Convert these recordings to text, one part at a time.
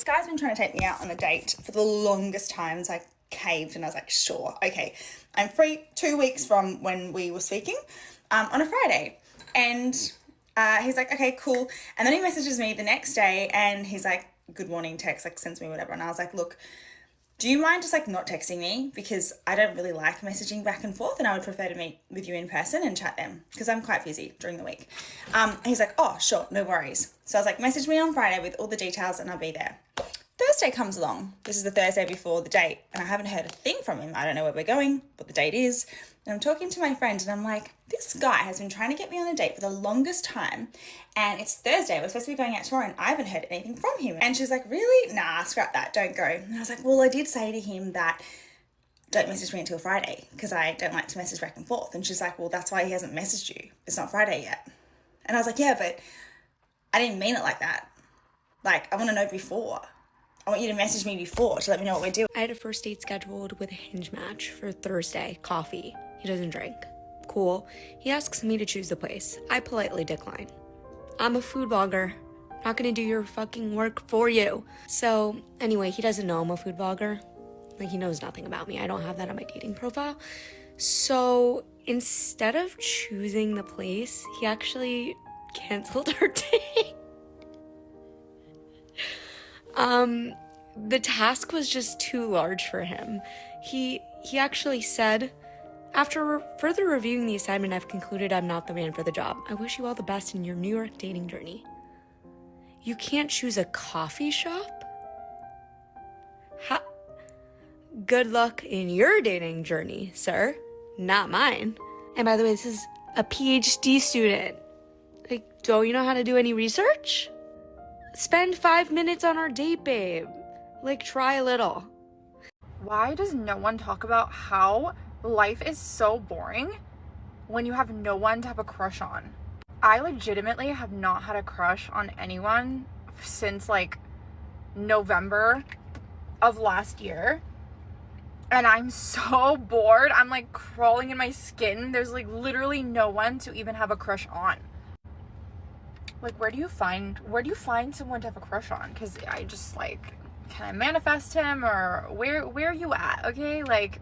This guy's been trying to take me out on a date for the longest time, so I caved and I was like, sure, okay. I'm free 2 weeks from when we were speaking on a Friday. And he's like, okay, cool. And then he messages me the next day and he's like, good morning text, like sends me whatever. And I was like, look, do you mind just like not texting me? Because I don't really like messaging back and forth and I would prefer to meet with you in person and chat then because I'm quite busy during the week. He's like, oh, sure, no worries. So I was like, message me on Friday with all the details and I'll be there. Thursday comes along. This is the Thursday before the date and I haven't heard a thing from him. I don't know where we're going, what the date is. And I'm talking to my friend and I'm like, this guy has been trying to get me on a date for the longest time and it's Thursday. We're supposed to be going out tomorrow and I haven't heard anything from him. And she's like, really? Nah, scrap that. Don't go. And I was like, well, I did say to him that don't message me until Friday because I don't like to message back and forth. And she's like, well, that's why he hasn't messaged you. It's not Friday yet. And I was like, yeah, but I didn't mean it like that. Like, I want to know before. I want you to message me before to let me know what we're doing. I had a first date scheduled with a Hinge match for Thursday. Coffee. He doesn't drink. Cool. He asks me to choose the place. I politely decline. I'm a food blogger. Not gonna do your fucking work for you. So, anyway, he doesn't know I'm a food blogger. Like, he knows nothing about me. I don't have that on my dating profile. So, instead of choosing the place, he actually canceled our date. The task was just too large for him. He actually said, after further reviewing the assignment, I've concluded I'm not the man for the job. I wish you all the best in your New York dating journey. You can't choose a coffee shop? Good luck in your dating journey, sir. Not mine. And by the way, this is a PhD student. Like, don't you know how to do any research? Spend 5 minutes on our date, babe. Like, try a little. Why does no one talk about how life is so boring when you have no one to have a crush on? I legitimately have not had a crush on anyone since like November of last year. And I'm so bored. I'm like crawling in my skin. There's like literally no one to even have a crush on. Like, where do you find someone to have a crush on? Because I just like, can I manifest him or where are you at? Okay, like,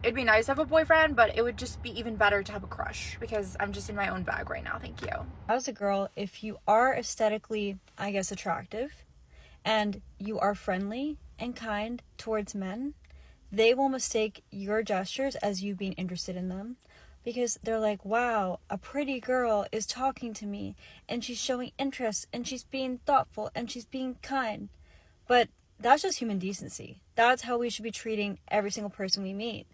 it'd be nice to have a boyfriend, but it would just be even better to have a crush because I'm just in my own bag right now. Thank you. As a girl, if you are aesthetically, I guess, attractive and you are friendly and kind towards men, they will mistake your gestures as you being interested in them. Because they're like, wow, a pretty girl is talking to me and she's showing interest and she's being thoughtful and she's being kind. But that's just human decency. That's how we should be treating every single person we meet.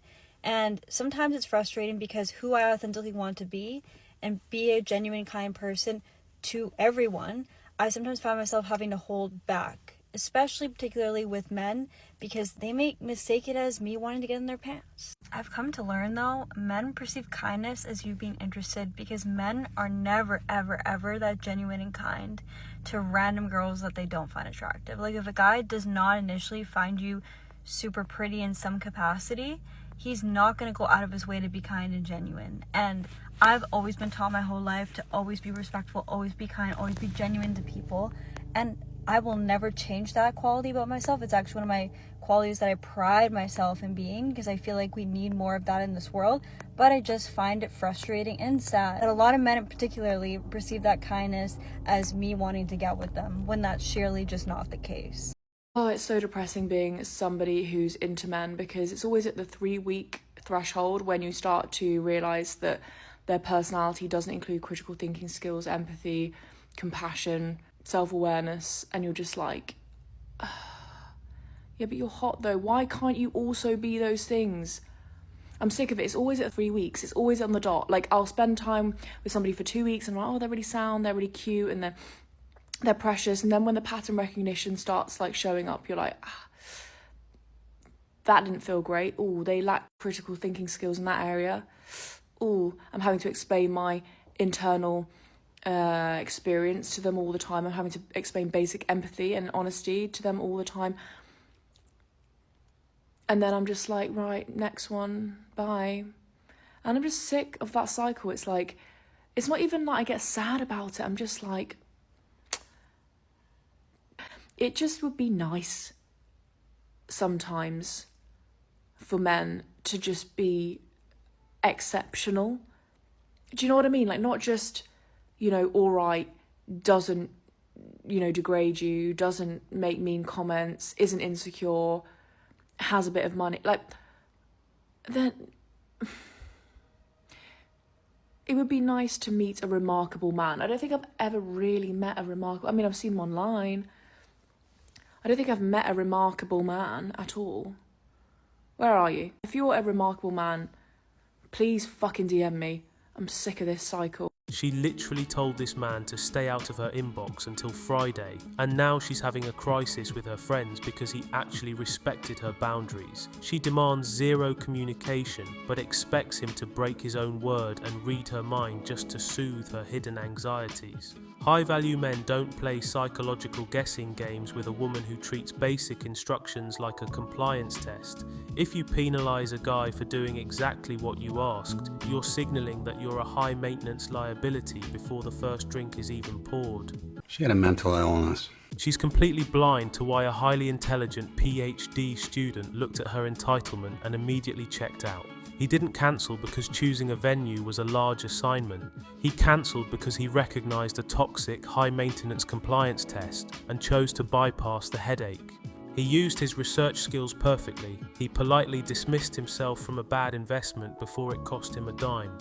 And sometimes it's frustrating because who I authentically want to be and be a genuine, kind person to everyone, I sometimes find myself having to hold back, especially particularly with men, because they may mistake it as me wanting to get in their pants. I've come to learn though, men perceive kindness as you being interested because men are never, ever, ever that genuine and kind to random girls that they don't find attractive. Like, if a guy does not initially find you super pretty in some capacity, he's not going to go out of his way to be kind and genuine. And I've always been taught my whole life to always be respectful, always be kind, always be genuine to people. And I will never change that quality about myself. It's actually one of my qualities that I pride myself in being because I feel like we need more of that in this world. But I just find it frustrating and sad that a lot of men particularly perceive that kindness as me wanting to get with them when that's surely just not the case. Oh, it's so depressing being somebody who's into men because it's always at the 3-week threshold when you start to realise that their personality doesn't include critical thinking skills, empathy, compassion, self-awareness, and you're just like, yeah, but you're hot though. Why can't you also be those things? I'm sick of it. It's always at 3 weeks. It's always on the dot. Like, I'll spend time with somebody for 2 weeks and I'm like, oh, they're really sound, they're really cute, and they're precious. And then when the pattern recognition starts like showing up, you're like, that didn't feel great. Oh, they lack critical thinking skills in that area. Oh, I'm having to explain my internal experience to them all the time. I'm having to explain basic empathy and honesty to them all the time. And then I'm just like, right, next one, bye. And I'm just sick of that cycle. It's like, it's not even that I get sad about it. I'm just like, it just would be nice sometimes for men to just be exceptional. Do you know what I mean? Like, not just, you know, all right, doesn't, you know, degrade you, doesn't make mean comments, isn't insecure, has a bit of money. Like, then it would be nice to meet a remarkable man. I don't think I've ever really met a remarkable... I mean, I've seen them online. I don't think I've met a remarkable man at all. Where are you? If you're a remarkable man, please fucking DM me. I'm sick of this cycle. She literally told this man to stay out of her inbox until Friday, and now she's having a crisis with her friends because he actually respected her boundaries. She demands zero communication, but expects him to break his own word and read her mind just to soothe her hidden anxieties. High-value men don't play psychological guessing games with a woman who treats basic instructions like a compliance test. If you penalise a guy for doing exactly what you asked, you're signalling that you're a high-maintenance liability before the first drink is even poured. She had a mental illness. She's completely blind to why a highly intelligent PhD student looked at her entitlement and immediately checked out. He didn't cancel because choosing a venue was a large assignment. He cancelled because he recognised a toxic, high-maintenance compliance test and chose to bypass the headache. He used his research skills perfectly. He politely dismissed himself from a bad investment before it cost him a dime.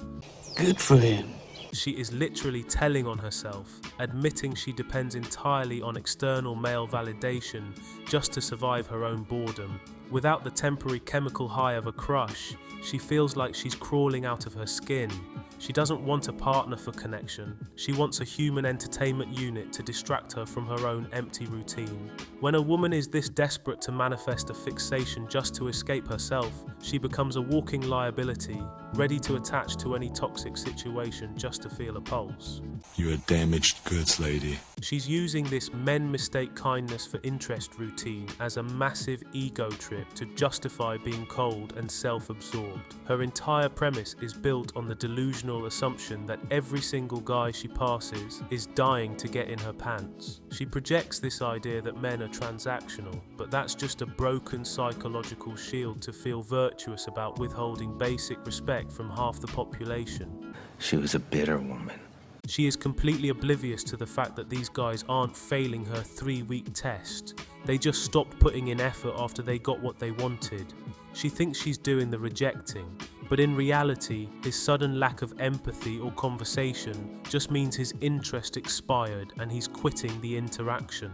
Good for him. She is literally telling on herself, admitting she depends entirely on external male validation just to survive her own boredom. Without the temporary chemical high of a crush, she feels like she's crawling out of her skin. She doesn't want a partner for connection. She wants a human entertainment unit to distract her from her own empty routine. When a woman is this desperate to manifest a fixation just to escape herself, she becomes a walking liability, ready to attach to any toxic situation just to feel a pulse. You're a damaged goods lady. She's using this men mistake kindness for interest routine as a massive ego trip to justify being cold and self-absorbed. Her entire premise is built on the delusional assumption that every single guy she passes is dying to get in her pants. She projects this idea that men are transactional, but that's just a broken psychological shield to feel virtuous about withholding basic respect from half the population. She was a bitter woman. She is completely oblivious to the fact that these guys aren't failing her 3-week test. They just stopped putting in effort after they got what they wanted. She thinks she's doing the rejecting, but in reality, his sudden lack of empathy or conversation just means his interest expired and he's quitting the interaction.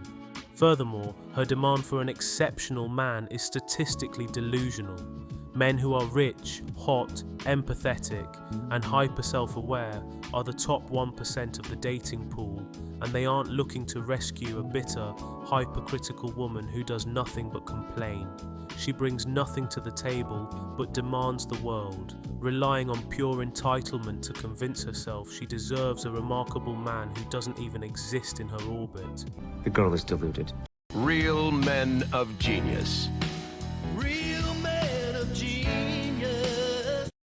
Furthermore, her demand for an exceptional man is statistically delusional. Men who are rich, hot, empathetic, and hyper self-aware are the top 1% of the dating pool, and they aren't looking to rescue a bitter, hypercritical woman who does nothing but complain. She brings nothing to the table but demands the world, relying on pure entitlement to convince herself she deserves a remarkable man who doesn't even exist in her orbit. The girl is deluded. Real men of genius.